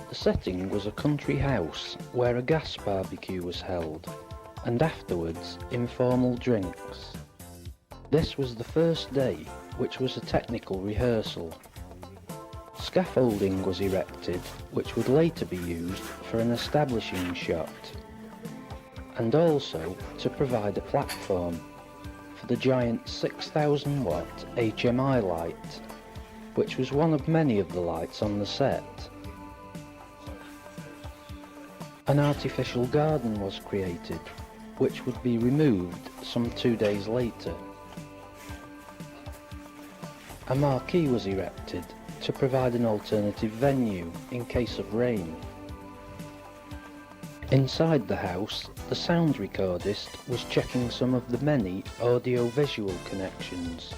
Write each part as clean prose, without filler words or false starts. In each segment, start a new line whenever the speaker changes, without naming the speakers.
The setting was a country house where a gas barbecue was held, and afterwards informal drinks. This was the first day, which was a technical rehearsal. Scaffolding was erected, which would later be used for an establishing shot, and also to provide a platform for the giant 6,000 watt HMI light, which was one of many of the lights on the set. An artificial garden was created, which would be removed some 2 days later. A marquee was erected to provide an alternative venue in case of rain. Inside the house, the sound recordist was checking some of the many audio-visual connections.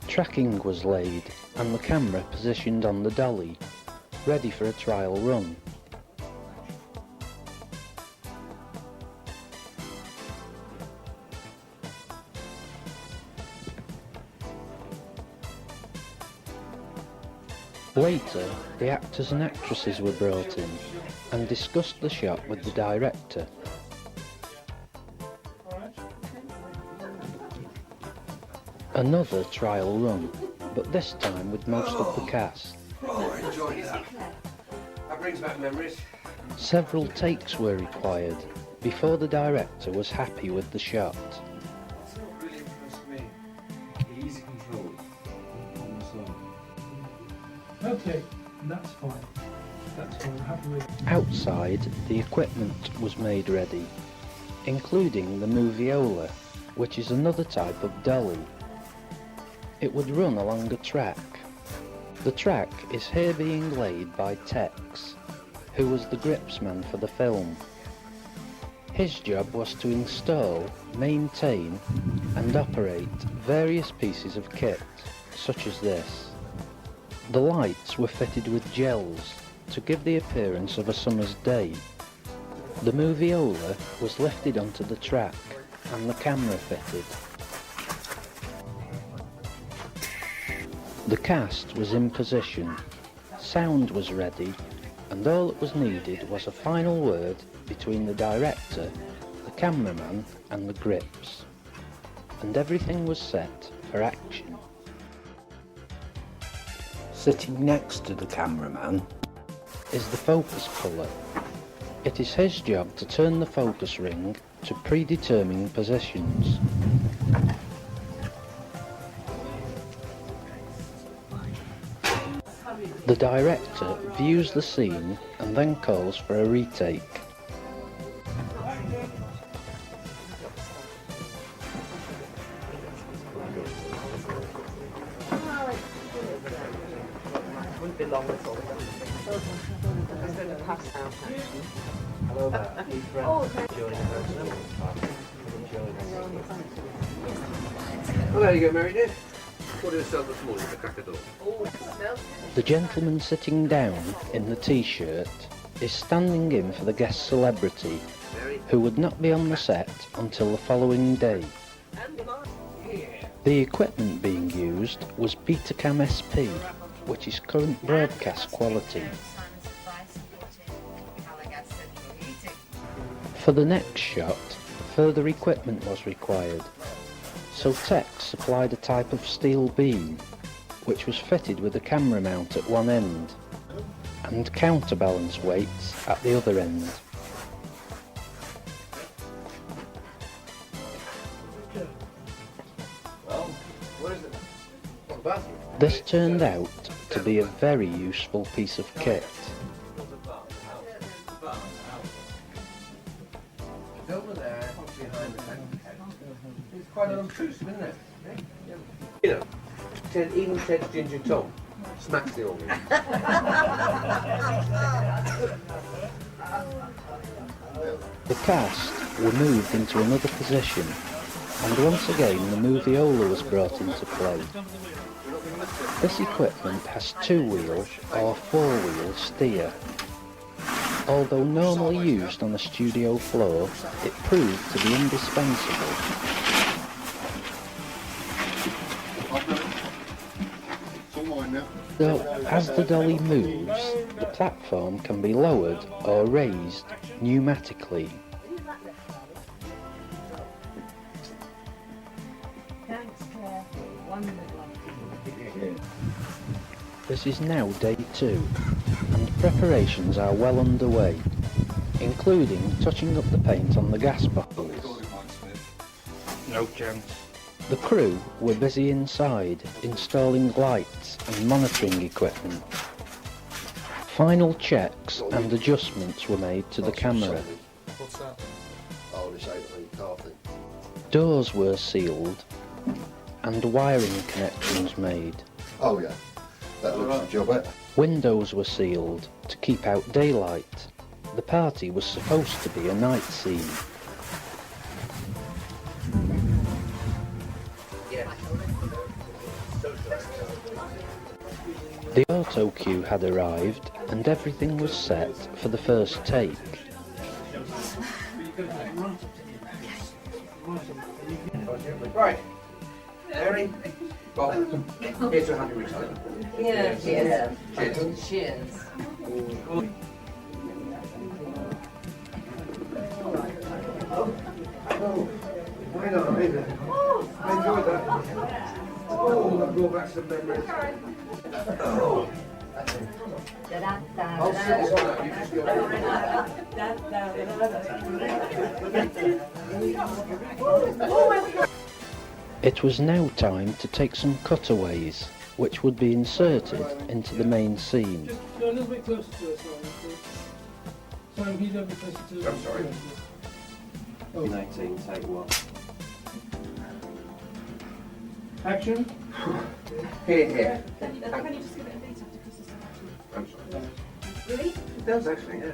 Tracking was laid and the camera positioned on the dolly, ready for a trial run. Later, the actors and actresses were brought in and discussed the shot with the director. Another trial run, but this time with most of the cast.
Oh, I enjoyed that. That brings back memories.
Several takes were required before the director was happy with the shot.
That's what really impressed me. The easy control on the song.
Okay, that's fine. That's fine. Happy with it.
Outside, the equipment was made ready, including the moviola, which is another type of dolly. It would run along a track. The track is here being laid by Tex, who was the gripsman for the film. His job was to install, maintain and operate various pieces of kit, such as this. The lights were fitted with gels to give the appearance of a summer's day. The moviola was lifted onto the track and the camera fitted. The cast was in position, sound was ready, and all that was needed was a final word between the director, the cameraman and the grips. And everything was set for action. Sitting next to the cameraman is the focus puller. It is his job to turn the focus ring to predetermined positions. The director views the scene and then calls for a retake.
Wouldn't be long at all.
Hello there. New friend. Joining Well, there you go, Mary dear. What did I sell this morning? The cracker door.
The gentleman sitting down in the t-shirt is standing in for the guest celebrity, who would not be on the set until the following day. The equipment being used was Betacam SP, which is current broadcast quality. For the next shot, further equipment was required, so Tex supplied a type of steel beam, which was fitted with a camera mount at one end, and counterbalance weights at the other end.
Well, where is it? What, the bathroom?
This turned out to be a very useful piece of kit.
It's over there, behind the tent. It's quite unobtrusive, isn't it? You know, even Ted's ginger Tom Smacks the organ.
The cast were moved into another position, and once again the moviola was brought into play. This equipment has two-wheel or four-wheel steer. Although normally used on a studio floor, it proved to be indispensable. So, as the dolly moves, the platform can be lowered or raised pneumatically.
Thanks, Claire. Wonderful.
This is now day 2, and preparations are well underway, including touching up the paint on the gas bottles. No chance. The crew were busy inside, installing lights and monitoring equipment. Final checks and adjustments were made to the camera.
What's that? Oh, this 8 car thing.
Doors were sealed, and wiring connections made.
Oh yeah, that looks a job at.
Windows were sealed to keep out daylight. The party was supposed to be a night scene. The auto cue had arrived and everything was set for the first take.
Right. Harry, Bob, here's your happy retirement.
Yeah, cheers.
Cheers.
Cheers.
Why not? I enjoyed that. Oh, that brought back some memories. Oh. I'll sit this one out, you just go.
It was now time to take some cutaways, which would be inserted into the main scene.
Just go a little bit closer to us, Simon, please. Simon, can you go a bit closer to us?
I'm sorry.
Oh.
19, take one.
Action.
Here, here.
Can you just give it a beat after Christmas?
I'm sorry.
Really?
It does actually, yeah.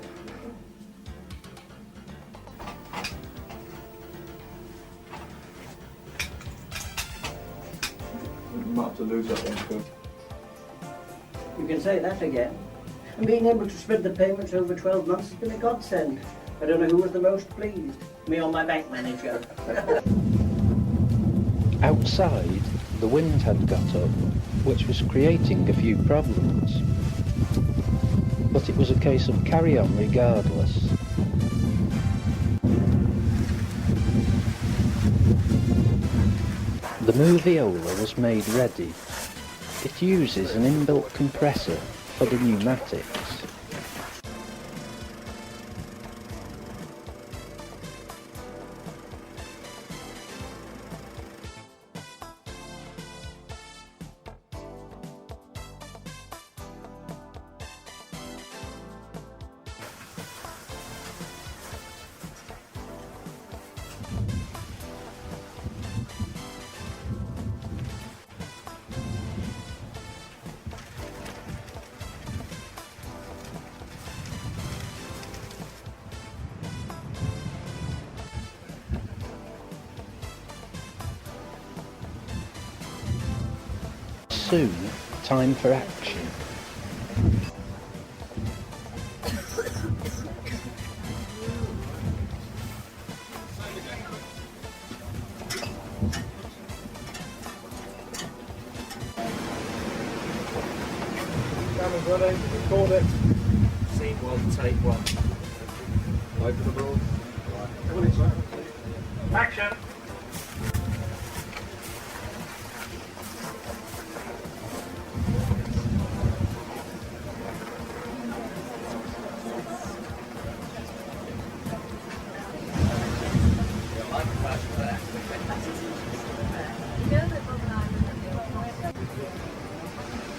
We might have to lose that one.
You can say that again. And being able to spread the payments over 12 months has been a godsend. I don't know who was the most pleased, me or my bank manager.
Outside, the wind had got up, which was creating a few problems. But it was a case of carry on regardless. The moviola was made ready. It uses an inbuilt compressor for the pneumatics. Soon, time for action.
Camera's ready, record it.
Scene one, take one.
Open the door.
Action!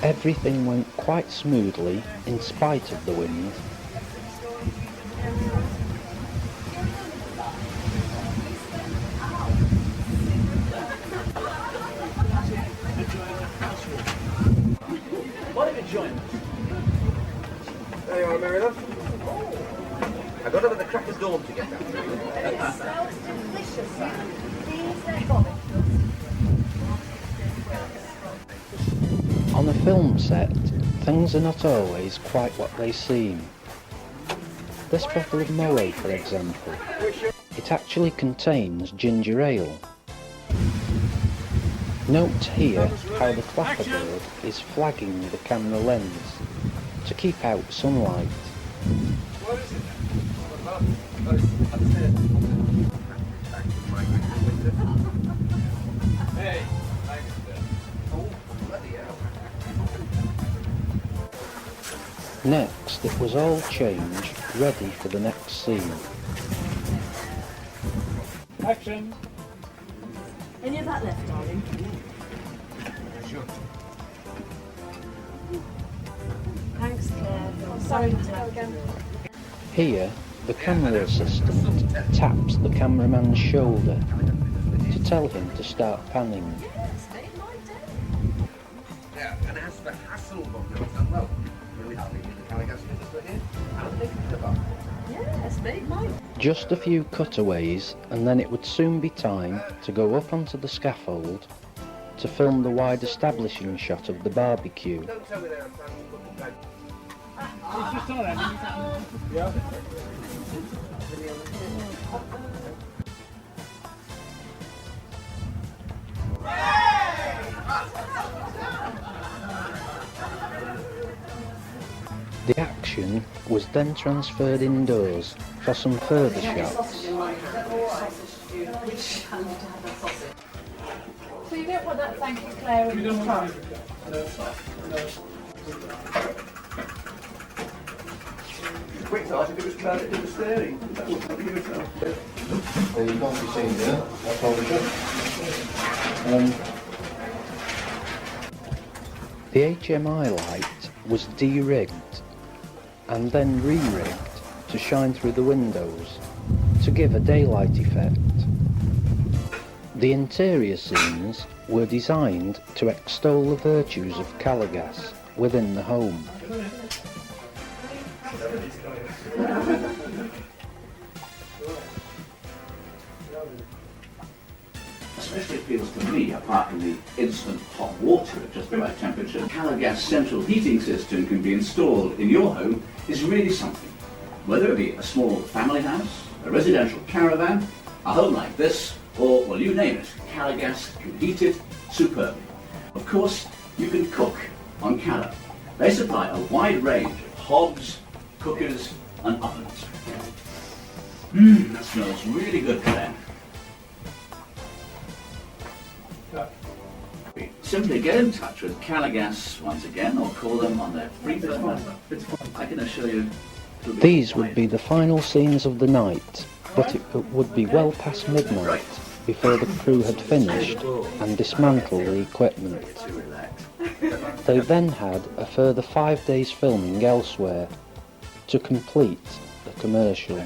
Everything went quite smoothly in spite of the wind.
Why don't you join us?
There you are, Mary love. I got up at the crack of dawn to get that through.
It smells delicious, Sam. These are vomit.
On a film set, things are not always quite what they seem. This bottle of Moët, for example, it actually contains ginger ale. Note here how the clapperbird is flagging the camera lens to keep out sunlight.
What is it? What about? Upstairs. Hey, oh, bloody hell.
Next, it was all changed, ready for the next scene.
Action.
Any of that left, darling?
Sure.
Thanks, Claire. Sorry to go again.
Here, the camera assistant taps the cameraman's shoulder to tell him to start panning.
Yes, made my day.
Yeah, and as for Hasselhoff, well, we hardly need the Caligas business here. I don't think it's about.
Yes, made mine.
Just a few cutaways, and then it would soon be time to go up onto the scaffold to film the wide establishing shot of the barbecue.
Don't tell me they're planning to put the bag.
It's just on there. Yeah.
The action was then transferred indoors for some further shots.
So you don't want that thank you, Claire, in
We
the
don't
truck?
want to do that. No.
Quick thought if it was Claire that did the steering. That would be yourself.
And you can't be seen there, that's all the shot.
The HMI light was de-rigged and then re-rigged to shine through the windows to give a daylight effect. The interior scenes were designed to extol the virtues of Caligas within the home.
Especially appeals to me, apart from the instant hot water at just the right temperature. Caligas central heating system can be installed in your home is really something. Whether it be a small family house, a residential caravan, a home like this, or, well, you name it, Caligas can heat it superbly. Of course, you can cook on Cala. They supply a wide range of hobs, cookers, and ovens. That smells really good, Claire. Simply get in touch with Caligas once again, or call them on their free phone number. I can assure you. it'll be
These would
fine.
be the final scenes of the night, but it would be well past midnight before the crew had finished and dismantled the equipment. They then had a further 5 days filming elsewhere to complete the commercial.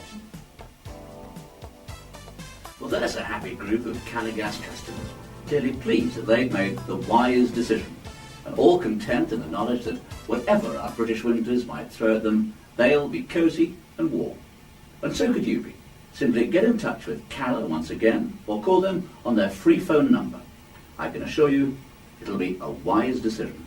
Well, there's a happy group of Caligas customers, clearly pleased that they've made the wise decision, and all content in the knowledge that whatever our British winters might throw at them, they'll be cosy and warm. And so could you be. Simply get in touch with Cala once again, or call them on their free phone number. I can assure you, it'll be a wise decision.